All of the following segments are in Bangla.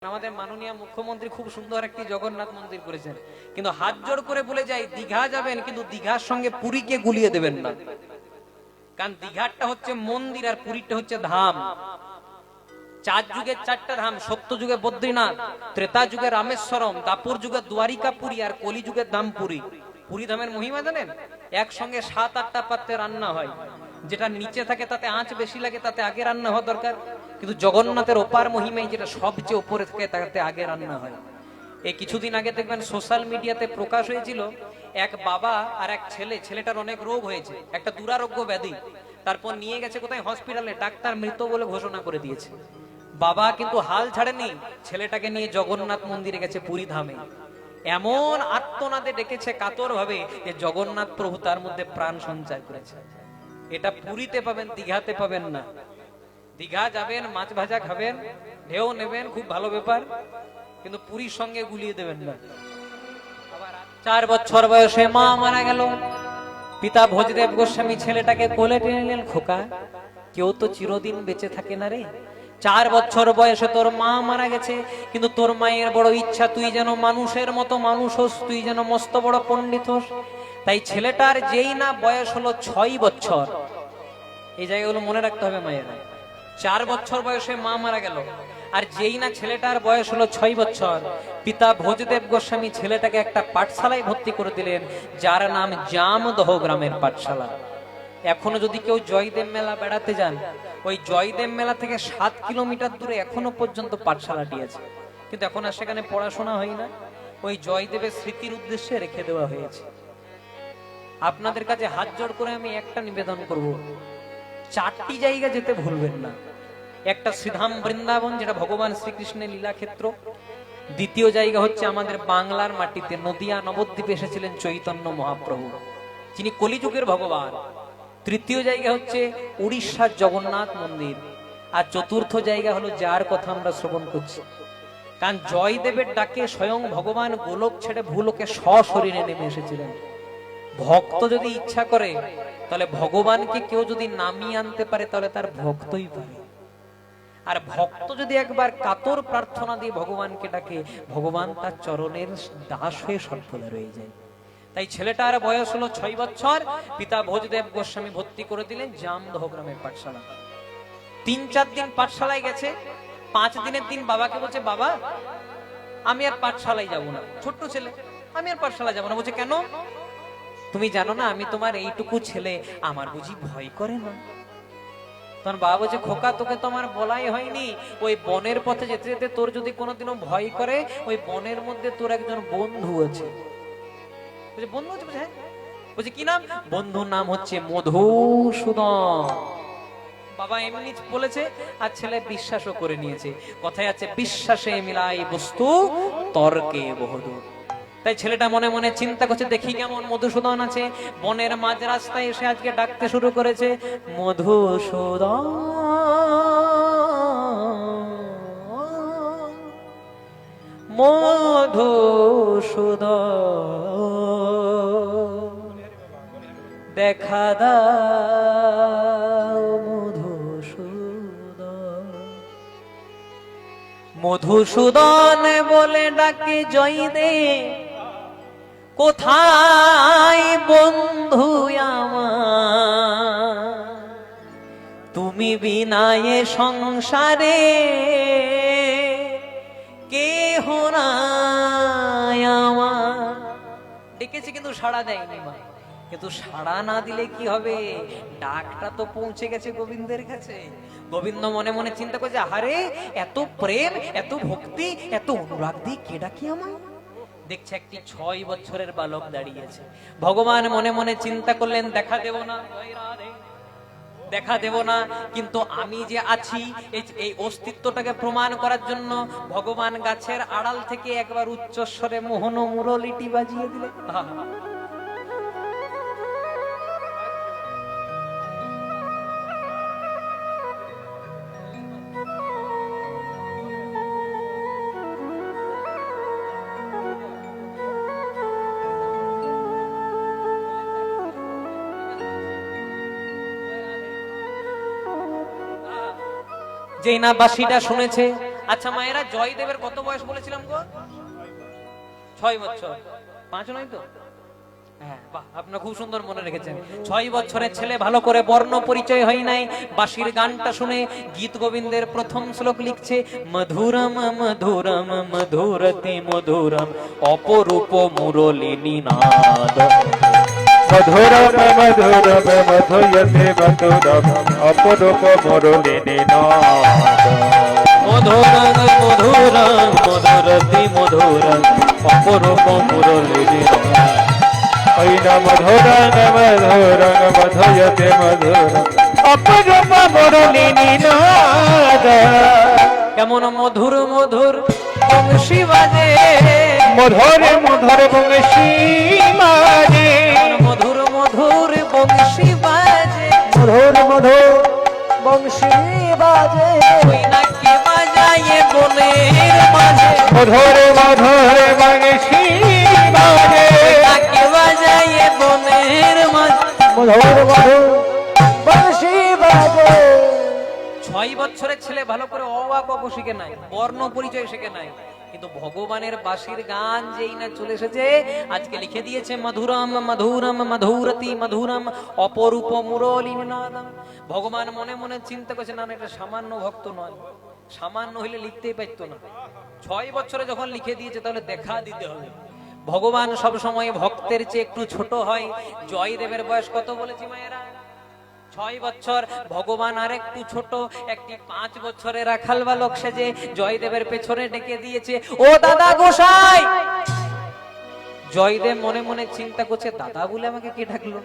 আমাদের মাননীয় মুখ্যমন্ত্রী খুব সুন্দর একটি জগন্নাথ মন্দির করেছেন, কিন্তু হাত জোড় করে বলে যাই দীঘা যাবেন কিন্তু দীঘার সঙ্গে পুরীকে গুলিয়ে দেবেন না। কারণ দীঘাটা হচ্ছে মন্দির আর পুরীটা হচ্ছে ধাম। চার যুগের চারটা ধাম, সত্য যুগে বদ্রীনাথ, ত্রেতা যুগে রামেশ্বরম, দাপুর যুগে দ্বারিকাপুরী আর কলি যুগের ধাম পুরী। পুরী ধামের মহিমা জানেন? একসঙ্গে 7-8টা পাত্রে রান্না হয়, যেটা নিচে থাকে তাতে আঁচ বেশি লাগে, তাতে আগে রান্না হওয়া দরকার। কিন্তু জগন্নাথের অপার মহিমায় যেটা সবচেয়ে উপরে থাকে তাতে আগে রান্না হয়। এই কিছুদিন আগে দেখবেন সোশ্যাল মিডিয়াতে প্রকাশ হয়েছিল, এক বাবা আর এক ছেলে, ছেলেটার অনেক রোগ হয়েছে, একটা দুরারোগ্য ব্যাধি। তারপর নিয়ে গেছে কোথায় হসপিটালে, ডাক্তার মৃত বলে ঘোষণা করে দিয়েছে। বাবা কিন্তু হাল ছাড়েনি, ছেলেটাকে নিয়ে জগন্নাথ মন্দিরে গেছে পুরী ধামে। এমন আত্মনাদে ডেকেছে কাতর ভাবে যে জগন্নাথ প্রভু তার মধ্যে প্রাণ সঞ্চার করেছে। এটা পুরীতে পাবেন, দীঘাতে পাবেন না। দীঘা যাবেন, মাছ ভাজা খাবেন, ঢেউ নেবেন, খুব ভালো ব্যাপার, কিন্তু পুরীর সঙ্গে গুলিয়ে দেবেন না। 4 বছর বয়সে মা মারা গেল। পিতা ভোজদেব গোস্বামী ছেলেটাকে কোলে টেনে নিলেন, খোকা কেউ তো চিরদিন বেঁচে থাকে না রে। 4 বছর বয়সে তোর মা মারা গেছে, কিন্তু তোর মায়ের বড় ইচ্ছা তুই যেন মানুষের মতো মানুষ হোস, তুই যেন মস্ত বড় পণ্ডিত হোস। তাই ছেলেটার যেই না বয়স হলো 6 বছর, এই জায়গাগুলো মনে রাখতে হবে মায়েরা। 4 বছর বয়সে মা মারা গেল, আর যেই না ছেলেটার বয়স হলো 6 বছর, পিতা ভোজদেব গোস্বামী ছেলেটাকে একটা পাঠশালায় ভর্তি করে দিলেন, যার নাম জামদহ গ্রামের পাঠশালা। এখনো যদি কেউ জয়দেব মেলা বেড়াতে যান, ওই জয়দেব মেলা থেকে 7 কিলোমিটার দূরে এখনো পর্যন্ত পাঠশালাটি আছে, কিন্তু এখন আর সেখানে পড়াশোনা হয় না। ওই জয়দেবের স্মৃতির উদ্দেশ্যে রেখে দেওয়া হয়েছে। আপনাদের কাছে হাত জোড় করে আমি একটা নিবেদন করব, 4টি জায়গা যেতে ভুলবেন না। একটা শ্রীধাম বৃন্দাবন, যেটা ভগবান শ্রীকৃষ্ণের লীলাক্ষেত্র। দ্বিতীয় জায়গা হচ্ছে আমাদের বাংলার মাটিতে নদিয়া নবদ্বীপে এসেছিলেন চৈতন্য মহাপ্রভু, যিনি কলিযুগের ভগবান। তৃতীয় জায়গা হচ্ছে উড়িষ্যার জগন্নাথ মন্দির। আর চতুর্থ জায়গা হলো যার কথা আমরা শ্রবণ করছি। কারণ জয়দেবের ডাকে স্বয়ং ভগবান গোলক ছেড়ে ভূলোকে সশরীরে নেমে এসেছিলেন। ভক্ত যদি ইচ্ছা করে, তাহলে ভগবানকে কেউ যদি নামিয়ে আনতে পারে, তাহলে তার ভক্তই পারে। আর ভক্ত যদি একবার কাতর প্রার্থনা দিয়ে ভগবানকে ডাকে, ভগবান তার চরণের দাস হয়ে সর্বদা রয়ে যায়। তাই ছেলেটার বয়স হলো 6 বছর, পিতা ভোজদেব গোস্বামী ভর্তি করে দিলেন জামদহ গ্রামের পাঠশালা। 3-4 দিন পাঠশালায় গেছে। 5 দিনের দিন বাবাকে বলছে, বাবা আমি আর পাঠশালায় যাব না। ছোট্ট ছেলে, আমি আর পাঠশালায় যাব না। বলছে কেন? তুমি জানো না আমি তোমার এইটুকু ছেলে, আমার বুঝি ভয় করে না? তখন বাবা বলছে, খোকা তোকে তো আমার বলাই হয়নি, ওই বনের পথে যেতে যেতে তোর যদি কোনোদিনও ভয় করে, ওই বনের মধ্যে তোর একজন বন্ধু আছে। বলছে বন্ধু আছে? বলছে হ্যাঁ। বলছে কি নাম? বন্ধুর নাম হচ্ছে মধুসূদন। বাবা এমনি বলেছে, আর ছেলে বিশ্বাসও করে নিয়েছে। কথায় আছে, বিশ্বাসে মিলাই বস্তু তর্কে বহুদূর। তাই ছেলেটা মনে মনে চিন্তা করছে, দেখি কেমন মধুসূদন আছে। বনের মাঝ রাস্তায় এসে আজকে ডাকতে শুরু করেছে, মধুসূদন মধুসূদন দেখা দাও মধুসূদন। মধুসূদন বলে ডাকে জয়দেব, কোথায় বন্ধু আমার, তুমি বিনায়ে সংসারে কেহ নাই আমার। ডেকেছি কিন্তু সাড়া দেয়নি মা। কিন্তু সাড়া না দিলে কি হবে? ডাকটা তো পৌঁছে গেছে গোবিন্দের কাছে। গোবিন্দ মনে মনে চিন্তা করছে, আরে এত প্রেম, এত ভক্তি, এত অনুরাগ দিয়ে কে ডাকি আমায়? দেখছে একটি 6 বছরের বালক দাঁড়িয়েছে। ভগবান মনে মনে চিন্তা করলেন, দেখা দেব না, দেখা দেব না, কিন্তু আমি যে আছি এই অস্তিত্বটাকে প্রমাণ করার জন্য ভগবান গাছের আড়াল থেকে একবার উচ্চস্বরে মোহন মুরলিটি বাজিয়ে দিলেন। যেই না বাঁশিটা শুনেছে আচ্ছা মায়েরা, জয়দেবের কত বয়স বলেছিলাম গো? 6 বছর। 5 নয় তো? হ্যাঁ, বাহ, আপনারা খুব সুন্দর মনে রেখেছেন। 6 বছরের ছেলে, ভালো করে বর্ণ পরিচয় হয় নাই, বাঁশির গানটা শুনে গীত গোবিন্দের প্রথম শ্লোক লিখছে, মধুরম মধুরম মধুরতি মধুরম অপরূপ মুরলিনী নাদ। মধুরম মধুরম মধুয়তে মধুরম অপরূপ মুরলিনী নাদ। মধুরম মধুরম মধুরতি মধুরম অপরূপ মুরলিনী নাদ। মধুরং মধুরং মধুয়তে মধুরম অপরূপ মুরলিনী নাদ। কেমন মধুর মধুর বংশী বাজে, মধুর মধুর বংশী বাজে, মধুর মধুর বংশী বাজে, মধুর মধুর বংশী বাজে। ওই নাকি বাজায়ে বনের মাঝে, মধুর মধুর বংশী বাজে, নাকি বাজায়ে বনের মাঝে। মধুর মধুর বংশী বাজে। 6 বছরের ছেলে ভালো করে অ আ ক খ শিখে নাই, বর্ণ পরিচয় শিখে নাই, কিন্তু ভগবানের বাঁশির গান যেই না চলে এসেছে, আজকে লিখে দিয়েছে মধুরম মধুরম মধুরতি মধুরম অপরূপ মুরলিনী নাদম। ভগবান মনে মনে চিন্তা করছে, না না, এটা সামান্য ভক্ত নয়, সামান্য হইলে লিখতেই পারতো না। 6 বছরে যখন লিখে দিয়েছে, তাহলে দেখা দিতে হবে। ভগবান সব সময় ভক্তের চেয়ে একটু ছোট হয়। জয়দেবের বয়স কত বলেছি মায়েরা? 6 বছর। ভগবান আর একটু ছোট, একটি 5 বছরের রাখাল বালক সেজে জয়দেবের পেছনে ডেকে দিয়েছে, ও দাদা গোসাই। জয়দেব মনে মনে চিন্তা করছে, দাদা বলে আমাকে কে ডাকলো?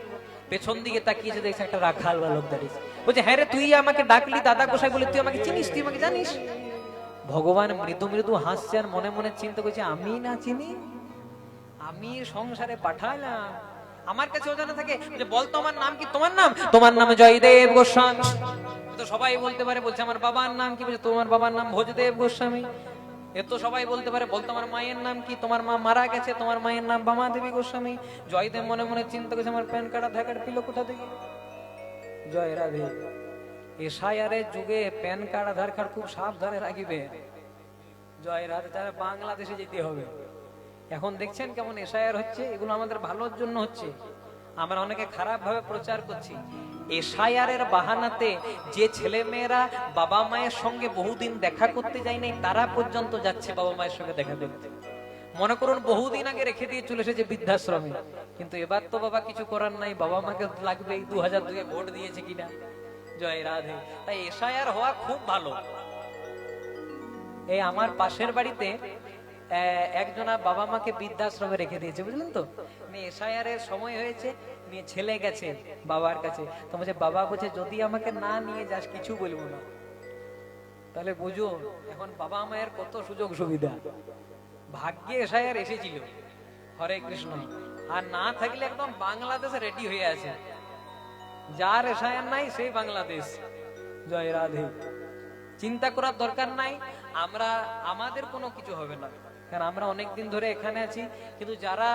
পেছন দিকে তাকিয়েছে, দেখছে একটা রাখাল বালক দাঁড়িয়েছে। বলছে, হ্যাঁ রে, তুই আমাকে ডাকলি দাদা গোসাই বলে, তুই আমাকে চিনিস? তুই আমাকে জানিস? ভগবান মৃদু মৃদু হাসছে আর মনে মনে চিন্তা করছে, আমি না চিনি? আমি সংসারে পাঠালাম, আমার কাছে অজানা থাকে যে বলতো আমার নাম কি? তোমার নাম? তোমার নাম জয়দেব গোস্বামী। তো সবাই বলতে পারে। বলছে, আমার বাবার নাম কি? বলছে, তোমার বাবার নাম ভোজদেব গোস্বামী। এ তো সবাই বলতে পারে। বলতো, আমার মায়ের নাম কি? তোমার মা মারা গেছে, তোমার মায়ের নাম বামা দেবী গোস্বামী। জয়দেব মনে মনে চিন্তা করছে, আমার প্যান কার্ড আধার কার্ড পেলো কোথা থেকে? জয় রাধে। এসআইআরের যুগে প্যান কার্ড আধার কার্ড খুব সাবধানে রাখিবে। জয় রাধে। তারা বাংলাদেশে যেতে হবে। এখন দেখছেন কেমন এসআইআর হচ্ছে? এগুলো আমাদের ভালোর জন্য হচ্ছে। আমরা অনেকে খারাপ ভাবে প্রচার করছি। এসআইআর এর বাহানাতে যে ছেলে মেয়েরা বাবা মায়ের সঙ্গে বহুদিন দেখা করতে যায় নাই, তারা পর্যন্ত যাচ্ছে বাবা মায়ের সঙ্গে দেখা করতে। মনে করুন বহুদিন আগে রেখে দিয়ে চলে এসেছে বৃদ্ধাশ্রমে, কিন্তু এবার তো বাবা কিছু করার নাই, বাবা মাকে লাগবে। 2002-এ ভোট দিয়েছে কিনা। জয় রাধে। তাই এসআইআর হওয়া খুব ভালো। এই আমার পাশের বাড়িতে একজনা বাবা মাকে বৃদ্ধাশ্রমে রেখে দিয়েছে, বুঝলেন তো? এসআইআর এর সময় হয়েছে, নিয়ে ছেলে গেছে বাবার কাছে। তো বলছে, বাবা বলছে, যদি আমাকে না নিয়ে যাস কিছু বলবো না। তাহলে বুঝো এখন বাবা মায়ের কত সুযোগ সুবিধা। ভাগ্যে এসআইআর এসেছিল, হরে কৃষ্ণ। আর না থাকলে একদম বাংলাদেশে রেডি হয়ে আছে। যার এসআইআর নাই সেই বাংলাদেশ। জয় রাধে। চিন্তা করার দরকার নাই, আমরা আমাদের কোনো কিছু হবে না, কারণ আমরা অনেকদিন ধরে এখানে আছি। কিন্তু যারা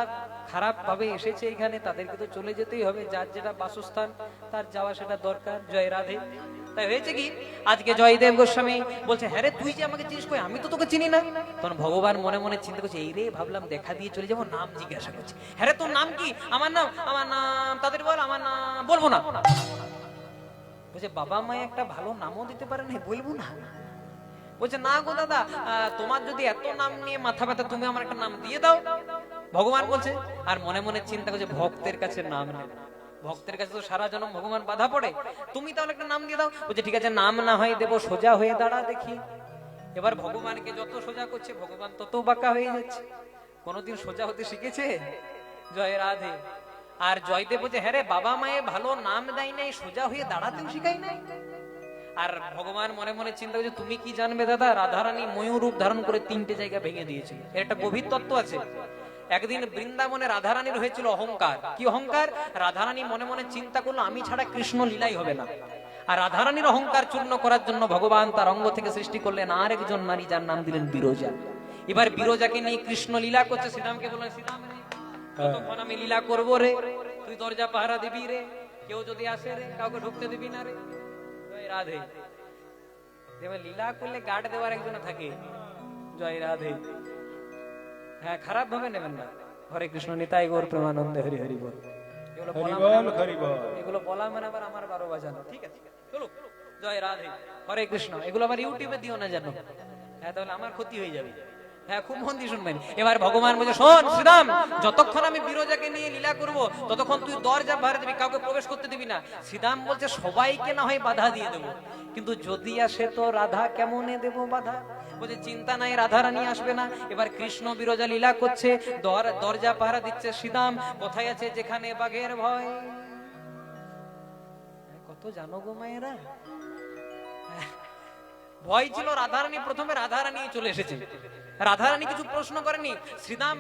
খারাপ ভাবে এসেছে এখানে, তাদেরকে তো চলে যেতেই হবে। যার যেটা বাসস্থান, তার যাওয়া সেটা দরকার। জয় রাধে। তাই হয়েছে কি, আজকে জয়দেব গোস্বামী বলছে, হ্যাঁ রে, তুই যে আমাকে চিনিস? কই, আমি তো তোকে চিনি না। তখন ভগবান মনে মনে চিন্তা করছে, এই রে, ভাবলাম দেখা দিয়ে চলে যাবো, নাম জিজ্ঞাসা করছে। হ্যাঁ রে, তোর নাম কি? আমার নাম তাদের বল, আমার নাম বলবো না। বলছে, বাবা মায়ে একটা ভালো নামও দিতে পারে না, বলবো না। বলছে, না গো দাদা, তোমার যদি এত নাম নিয়ে মাথা ব্যথা, তুমি আমার একটা নাম দিয়ে দাও। ভগবান বলছে, আর মনে মনে চিন্তা করছে, ভক্তের কাছে নাম নেই, ভক্তের কাছে তো সারা জন্ম ভগবান বাধা পড়ে, তুমি তাহলে একটা নাম দিয়ে দাও। বলছে, ঠিক আছে, নাম না হয় দেবো, সোজা হয়ে দাঁড়া দেখি। এবার ভগবানকে যত সোজা করছে, ভগবান তত বাঁকা হয়ে যাচ্ছে। কোনোদিন সোজা হতে শিখেছে? জয় রাধে। আর জয়দেব বলছে, হ্যাঁ রে, বাবা মায়ে ভালো নাম দেয় নাই, সোজা হয়ে দাঁড়াতেও শিখাই নাই। আর ভগবান মনে মনে চিন্তা করছে, তুমি কি জানবে দাদা, রাধারানী ময়ূর রূপ ধারণ করে 3টে জায়গা ভেঙে দিয়েছিল। এর একটা গভীর তত্ত্ব আছে। একদিন বৃন্দাবনে রাধারানীর হয়েছিল অহংকার। কি অহংকার? রাধারানী মনে মনে চিন্তা করলো, আমি ছাড়া কৃষ্ণ লীলাই হবে না। আর রাধারানীর অহংকার চূর্ণ করার জন্য ভগবান তার অঙ্গ থেকে সৃষ্টি করলেন আর একজন নারী, যার নাম দিলেন বিরজা। এবার বিরজাকে নিয়ে কৃষ্ণ লীলা করছে। শ্রীরামকে বললেন, শ্রীরাম রে, কতক্ষণ আমি লীলা করবো রে, তুই দরজা পাহারা দিবি রে, কেউ যদি আসে রে, কাউকে ঢুকতে দিবি না রে। রাধে। এবার লীলা করলে গার্ড দেওয়ার একজন থাকে, জয় রাধে। হ্যাঁ, খারাপ ভাবে নেবেন না। হরে কৃষ্ণ, নিতাই গৌর প্রেমানন্দে, হরি হরি বল। এগুলো বলা এগুলো বলা মানে আবার আমার 12 বাজানো, ঠিক আছে? চলো, জয় রাধে, হরে কৃষ্ণ। এগুলো আবার ইউটিউবে দিও না জানো, হ্যাঁ, তাহলে আমার ক্ষতি হয়ে যাবে। হ্যাঁ, খুব মন দিয়ে শুনবেন। এবার ভগবান বলছে, শোন শ্রীরাম, যতক্ষণ আমি বিরজাকে নিয়ে লীলা করব ততক্ষণ তুই দরজা বাড়ি দিবি, কাউকে প্রবেশ করতে দিবি না। শ্রীরাম বলছে, সবাইকে না হয় বাধা দিয়ে দেবো, কিন্তু যদি আসে তো রাধা কেমনে দেব বাধা? বলছে, চিন্তা নাই, রাধা রানী আসবে না। এবার কৃষ্ণ বিরজা লীলা করছে, দরজা পাহারা দিচ্ছে। শ্রীরাম কোথায় আছে যেখানে বাঘের ভয়? কত জানো গো মায়েরা, ভয় ছিল রাধারানী। প্রথমে রাধারানী চলে এসেছে, রাধারানী কিছু প্রশ্ন করেনি। শ্রীরাম